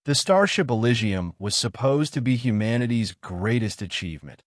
The starship Elysium was supposed to be humanity's greatest achievement,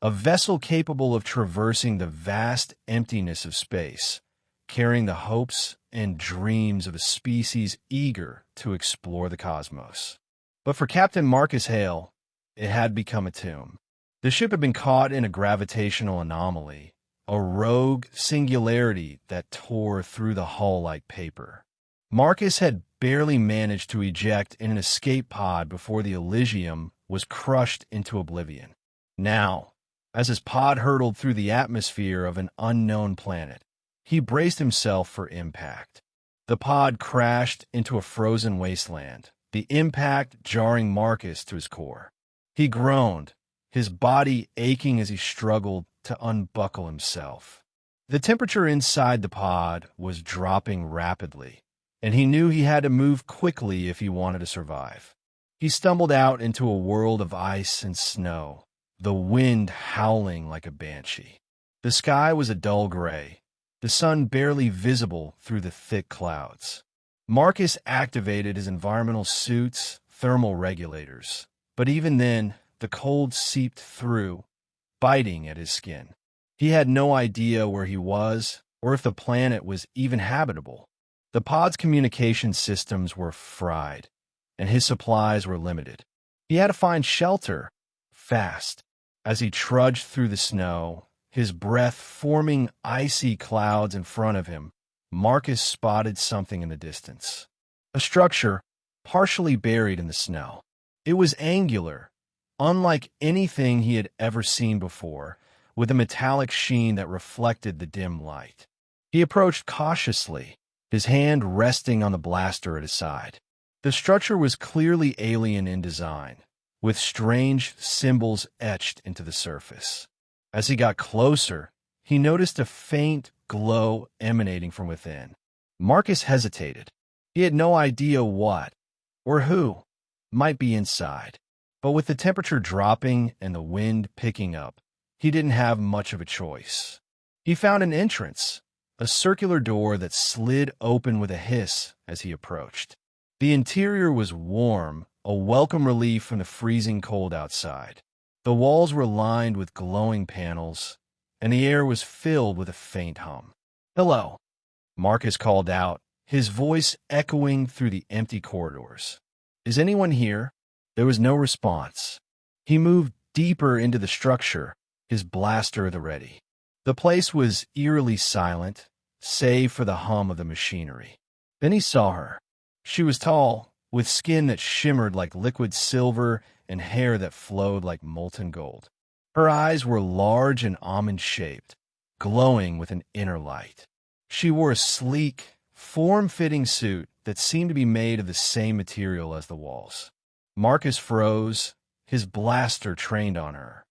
a vessel capable of traversing the vast emptiness of space, carrying the hopes and dreams of a species eager to explore the cosmos. But for Captain Marcus Hale, it had become a tomb. The ship had been caught in a gravitational anomaly, a rogue singularity that tore through the hull like paper. Marcus had barely managed to eject in an escape pod before the Elysium was crushed into oblivion. Now, as his pod hurtled through the atmosphere of an unknown planet, he braced himself for impact. The pod crashed into a frozen wasteland, the impact jarring Marcus to his core. He groaned, his body aching as he struggled to unbuckle himself. The temperature inside the pod was dropping rapidly, and he knew he had to move quickly if he wanted to survive. He stumbled out into a world of ice and snow, the wind howling like a banshee. The sky was a dull gray, the sun barely visible through the thick clouds. Marcus activated his environmental suit's thermal regulators, but even then, the cold seeped through, biting at his skin. He had no idea where he was or if the planet was even habitable. The pod's communication systems were fried, and his supplies were limited. He had to find shelter, fast. As he trudged through the snow, his breath forming icy clouds in front of him, Marcus spotted something in the distance. A structure, partially buried in the snow. It was angular, unlike anything he had ever seen before, with a metallic sheen that reflected the dim light. He approached cautiously, his hand resting on the blaster at his side. The structure was clearly alien in design, with strange symbols etched into the surface. As he got closer, he noticed a faint glow emanating from within. Marcus hesitated. He had no idea what, or who, might be inside. But with the temperature dropping and the wind picking up, he didn't have much of a choice. He found an entrance, a circular door that slid open with a hiss as he approached. The interior was warm, a welcome relief from the freezing cold outside. The walls were lined with glowing panels, and the air was filled with a faint hum. "Hello," Marcus called out, his voice echoing through the empty corridors. "Is anyone here?" There was no response. He moved deeper into the structure, his blaster at the ready. The place was eerily silent, save for the hum of the machinery. Then he saw her. She was tall, with skin that shimmered like liquid silver and hair that flowed like molten gold. Her eyes were large and almond-shaped, glowing with an inner light. She wore a sleek, form-fitting suit that seemed to be made of the same material as the walls. Marcus froze, his blaster trained on her.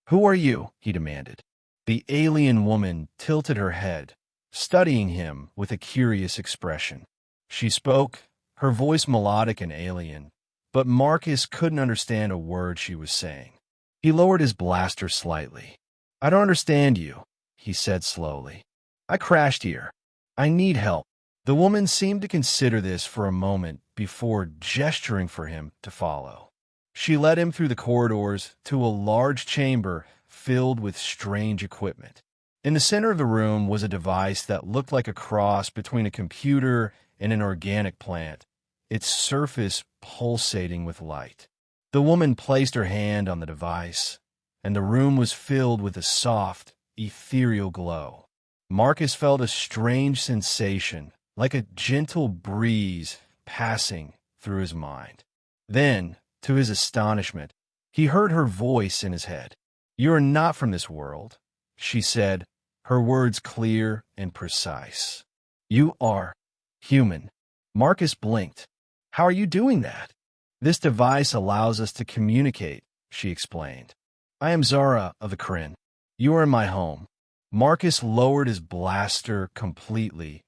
"Who are you?" he demanded. The alien woman tilted her head, studying him with a curious expression. She spoke, her voice melodic and alien, but Marcus couldn't understand a word she was saying. He lowered his blaster slightly. "I don't understand you," he said slowly. "I crashed here. I need help." The woman seemed to consider this for a moment before gesturing for him to follow. She led him through the corridors to a large chamber filled with strange equipment. In the center of the room was a device that looked like a cross between a computer and an organic plant, its surface pulsating with light. The woman placed her hand on the device, and the room was filled with a soft, ethereal glow. Marcus felt a strange sensation, like a gentle breeze passing through his mind. Then, to his astonishment, he heard her voice in his head. "You are not from this world," she said, her words clear and precise. "You are human." Marcus blinked. "How are you doing that?" "This device allows us to communicate," she explained. "I am Zara of the Kryn. You are in my home." Marcus lowered his blaster completely,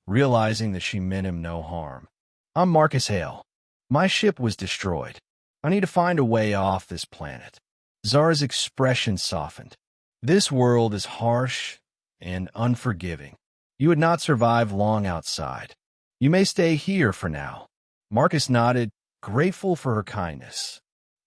realizing that she meant him no harm. "I'm Marcus Hale. My ship was destroyed. I need to find a way off this planet." Zara's expression softened. "This world is harsh and unforgiving. You would not survive long outside. You may stay here for now." Marcus nodded, grateful for her kindness.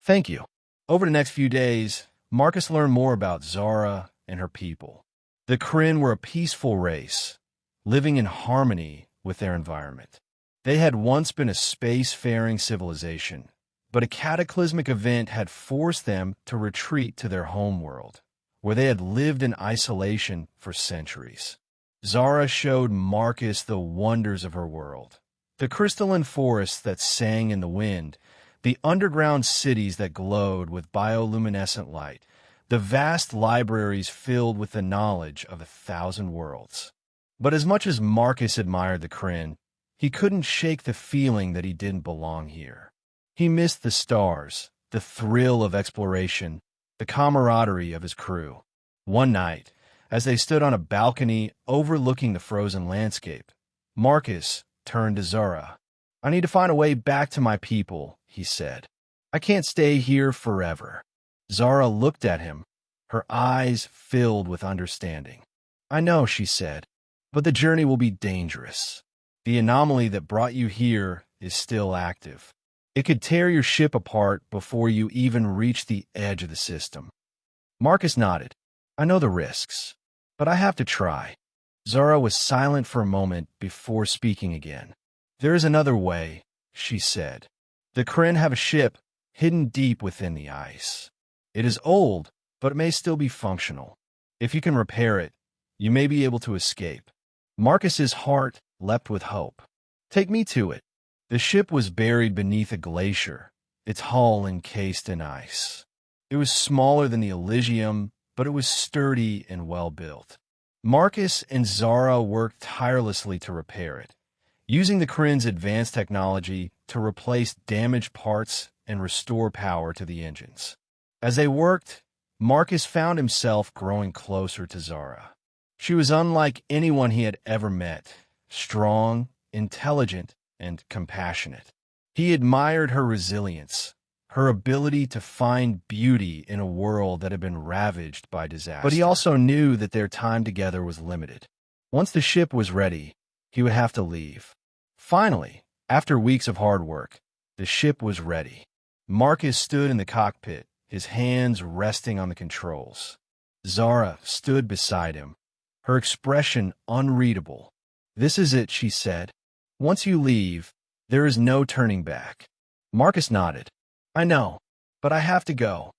Thank you. Over the next few days, Marcus learned more about Zara and her people. The Kryn were a peaceful race, living in harmony with their environment. They had once been a space-faring civilization, but a cataclysmic event had forced them to retreat to their homeworld, where they had lived in isolation for centuries. Zara showed Marcus the wonders of her world. The crystalline forests that sang in the wind, the underground cities that glowed with bioluminescent light, the vast libraries filled with the knowledge of 1,000 worlds. But as much as Marcus admired the Kryn, he couldn't shake the feeling that he didn't belong here. He missed the stars, the thrill of exploration, the camaraderie of his crew. One night, as they stood on a balcony overlooking the frozen landscape, Marcus turned to Zara. "I need to find a way back to my people," he said. "I can't stay here forever." Zara looked at him, her eyes filled with understanding. "I know," she said, "but the journey will be dangerous. The anomaly that brought you here is still active. It could tear your ship apart before you even reach the edge of the system." Marcus nodded. "I know the risks, but I have to try." Zara was silent for a moment before speaking again. "There is another way," she said. "The Kryn have a ship hidden deep within the ice. It is old, but it may still be functional. If you can repair it, you may be able to escape." Marcus's heart leapt with hope. "Take me to it." The ship was buried beneath a glacier, its hull encased in ice. It was smaller than the Elysium, but it was sturdy and well-built. Marcus and Zara worked tirelessly to repair it, using the Kryn's advanced technology to replace damaged parts and restore power to the engines. As they worked, Marcus found himself growing closer to Zara. She was unlike anyone he had ever met, strong, intelligent, and compassionate. He admired her resilience, her ability to find beauty in a world that had been ravaged by disaster. But he also knew that their time together was limited. Once the ship was ready, he would have to leave. Finally, after weeks of hard work, the ship was ready. Marcus stood in the cockpit, his hands resting on the controls. Zara stood beside him, her expression unreadable. "This is it," she said. "Once you leave, there is no turning back." Marcus nodded. "I know, but I have to go."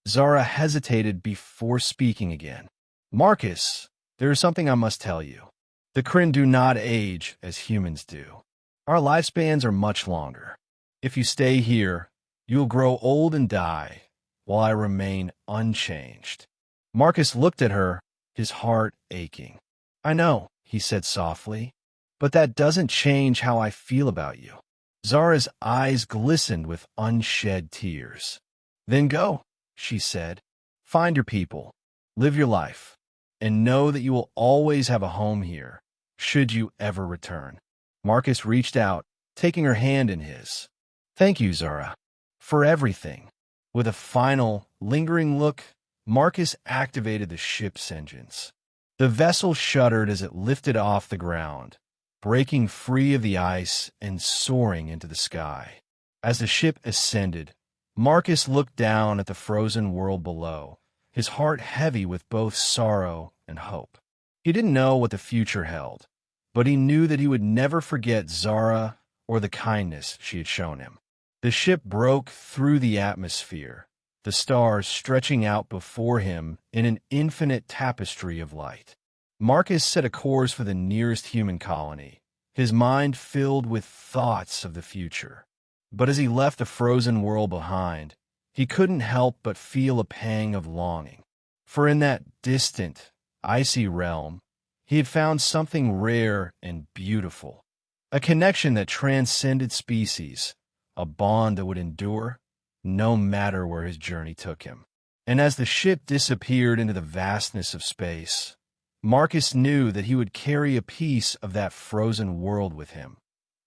Zara hesitated before speaking again. "Marcus, there is something I must tell you. The Kryn do not age as humans do. Our lifespans are much longer. If you stay here, you will grow old and die, while I remain unchanged." Marcus looked at her, his heart aching. "I know," he said softly, "but that doesn't change how I feel about you." Zara's eyes glistened with unshed tears. "Then go," she said. "Find your people, live your life, and know that you will always have a home here, should you ever return." Marcus reached out, taking her hand in his. "Thank you, Zara, for everything." With a final, lingering look, Marcus activated the ship's engines. The vessel shuddered as it lifted off the ground, breaking free of the ice and soaring into the sky. As the ship ascended, Marcus looked down at the frozen world below, his heart heavy with both sorrow and hope. He didn't know what the future held, but he knew that he would never forget Zara or the kindness she had shown him. The ship broke through the atmosphere, the stars stretching out before him in an infinite tapestry of light. Marcus set a course for the nearest human colony, his mind filled with thoughts of the future. But as he left the frozen world behind, he couldn't help but feel a pang of longing. For in that distant, icy realm, he had found something rare and beautiful, a connection that transcended species, a bond that would endure no matter where his journey took him. And as the ship disappeared into the vastness of space, Marcus knew that he would carry a piece of that frozen world with him,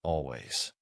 always.